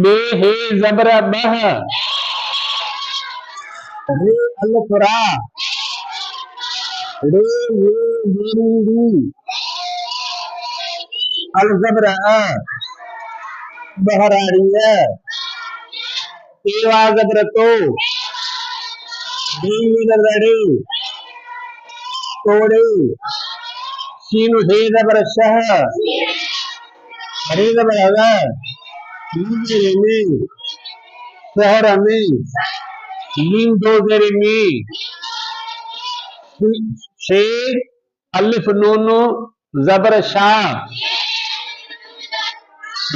बे हे जबर बह, रे अल्फ रा, रे ये जेरी री, अल जबर अ, बहरारी है, एवा जबर तो, डी जबर रे, तोड़े, शीनु हे जबर शह, हरे जबर अला, नींदे में, शहर में, नींद दो जेरे में, शे अलिफ नूनो जबर शाह,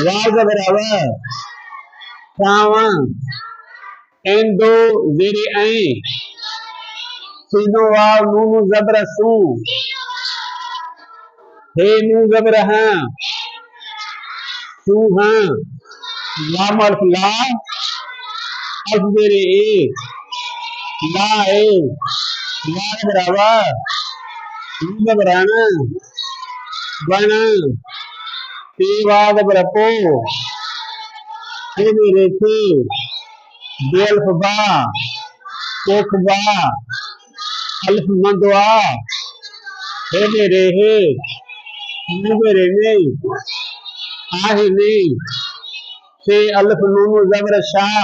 वा जबर अवा, शावा, एन दो जेरे ऐ, सीनो वाव नूनु जबर सू, हे नू जबर हाँ, सू हाँ, लाम अल्फ ला, अल्फ जेरे ए, ला ए, ला जबर अवा, नी जबर आना, बना, तेवा जबर पो, हे मेरे थे, बेल्फ बा, कोख बा, अल्फ मंदवा, हे मेरे हे, नी मेरे ने, आहे ने, से अल्फ नूनु जबर शाह,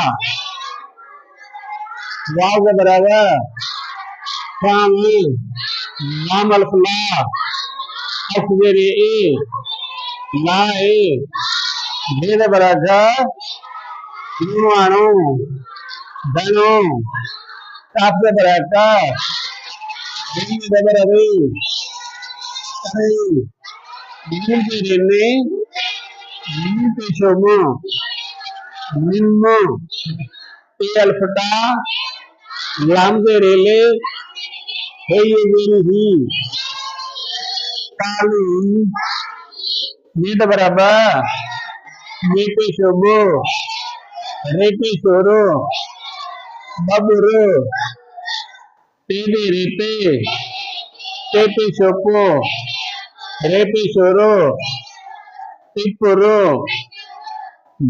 वाव जबर अवा, शाम लाम अल्फ ला, अल्फ जेरे ए, ला ए, हे जबर अगा, नीनु आनो, धनो, काफ जबर अका, नी जबर अरे, अरे, नी जेरे ने, नी पेशोमो, निम्मो, ए अल्फटा, लाम जेरे ले, हे ये जेरी ही, काली, नी जबर अबा, नी पेशोमो, रे पेशोरो, बबुरो, तेरे रेते, ते पेशोपो, रे पेशोरो, तिपुरो,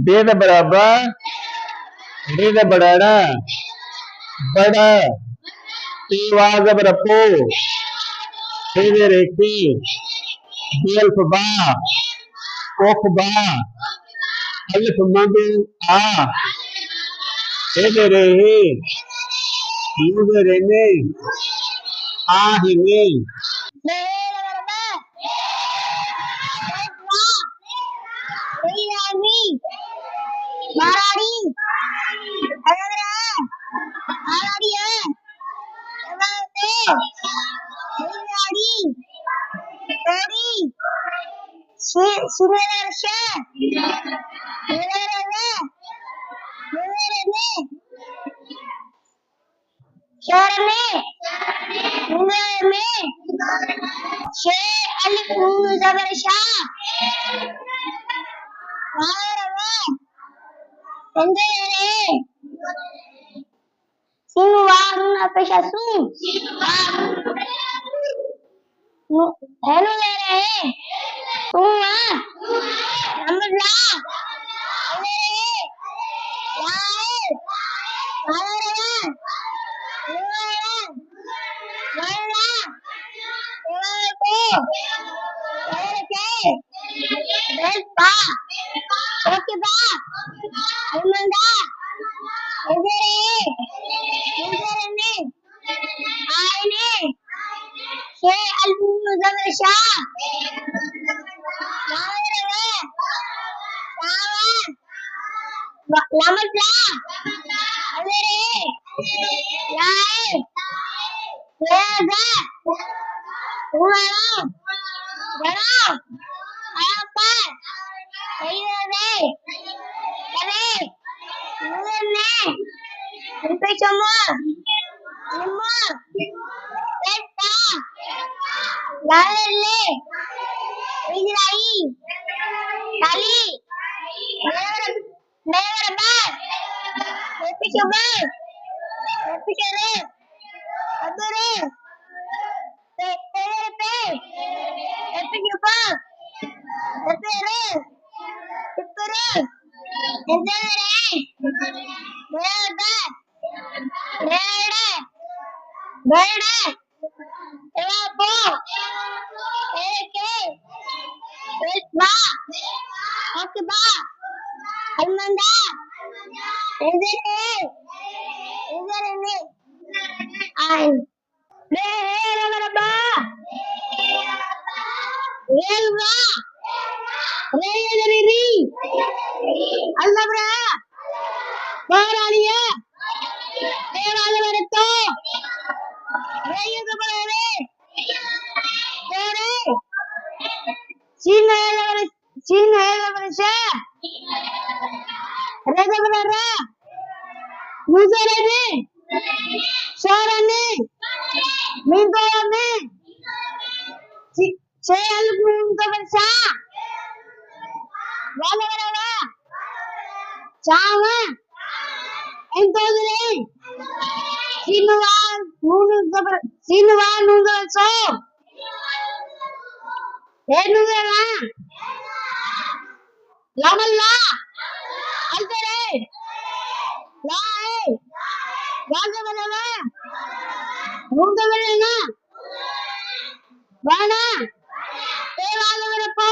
दे जबर अबा, रे जबर अड़ा, बड़ा, तेवा जबर पो, हे जेरे के, बेल्फ बा, कोख बा, अलिफ मदु आ, हे मेरे हे, यू मेरे ने, आ ही ने, शहर में शे अलिफ नून जबर शाह, संजय रे, सिनु वाव नून पेशा सू, हेलो ले रहे, तू आ, नंबर ला, मेरे, लाए, वाला रहा, போராளிய தேவாத வரத்தோ ரேயுதபரே தேரே சீனேலவரச ரேதபரர முசரனி ஷாரனி மிந்தோனி சேல் முந்தவரசா வாலவரவ சாவ entonces Sinuan nunca so Enugala Lamalla Altere Lai Vagavanava Mundavalana Vana Devalavarappo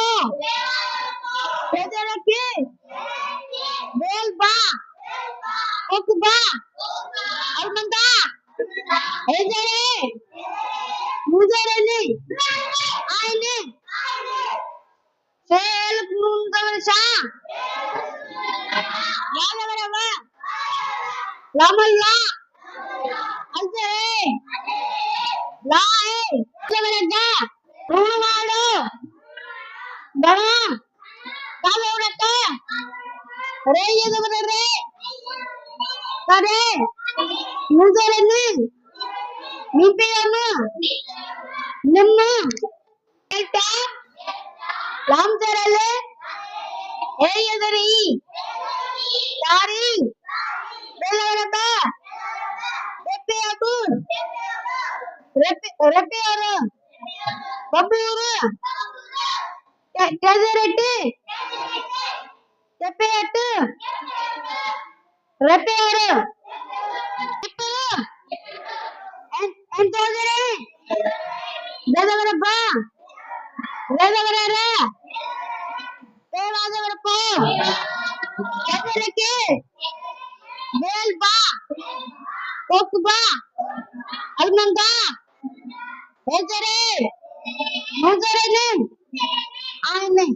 Pedaraki Velba Okba Almanda Ezere Muzarani Aine Sel Mundavarsa Valavarava Lamalla Altere Lai Lavaraja Runavadu Dana Kalavurata Reyadavare Tare Muzarani Nipiyama Nimma Delta Lamtarale Eyadari Tari Belaraba Repiatur Repiara Babura Kazarete Repiatu Repiara entonces Bedavaraba Bedavarara Devadavarappo Kazareke Velba Okba Almanda Ezere Muzarani Aine